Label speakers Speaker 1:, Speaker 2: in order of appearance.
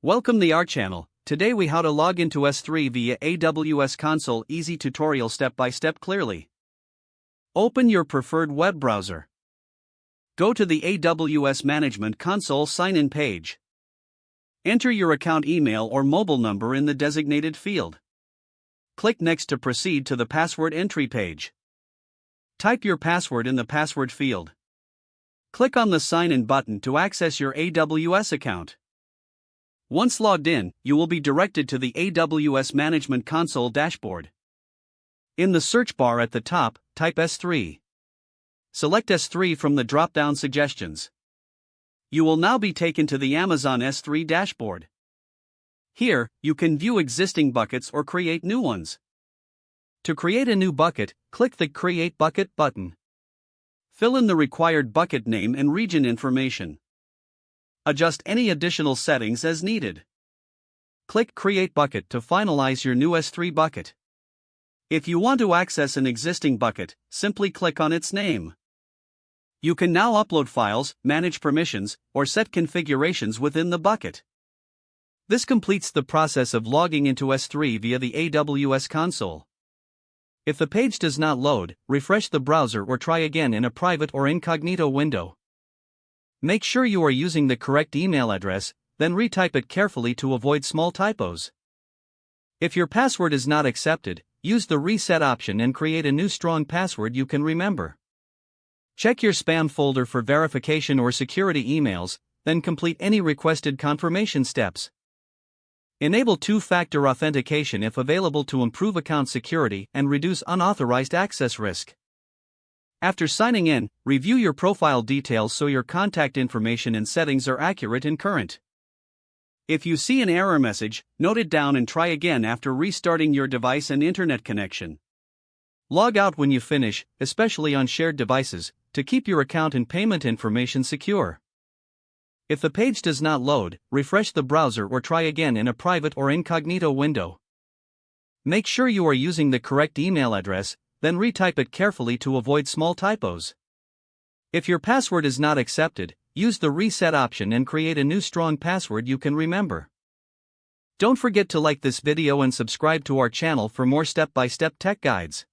Speaker 1: Welcome to our channel. Today we how to log into S3 via AWS Console. Easy tutorial, step by step, clearly. Open your preferred web browser. Go to the AWS Management Console sign-in page. Enter your account email or mobile number in the designated field. Click Next to proceed to the password entry page. Type your password in the password field. Click on the Sign In button to access your AWS account. Once logged in, you will be directed to the AWS Management Console dashboard. In the search bar at the top, type S3. Select S3 from the drop-down suggestions. You will now be taken to the Amazon S3 dashboard. Here, you can view existing buckets or create new ones. To create a new bucket, click the Create Bucket button. Fill in the required bucket name and region information. Adjust any additional settings as needed. Click Create Bucket to finalize your new S3 bucket. If you want to access an existing bucket, simply click on its name. You can now upload files, manage permissions, or set configurations within the bucket. This completes the process of logging into S3 via the AWS Console. If the page does not load, refresh the browser or try again in a private or incognito window. Make sure you are using the correct email address, then retype it carefully to avoid small typos. If your password is not accepted, use the reset option and create a new strong password you can remember. Check your spam folder for verification or security emails, then complete any requested confirmation steps. Enable two-factor authentication if available to improve account security and reduce unauthorized access risk. After signing in, review your profile details so your contact information and settings are accurate and current. If you see an error message, note it down and try again after restarting your device and internet connection. Log out when you finish, especially on shared devices, to keep your account and payment information secure. If the page does not load, refresh the browser or try again in a private or incognito window. Make sure you are using the correct email address, then retype it carefully to avoid small typos. If your password is not accepted, use the reset option and create a new strong password you can remember. Don't forget to like this video and subscribe to our channel for more step-by-step tech guides.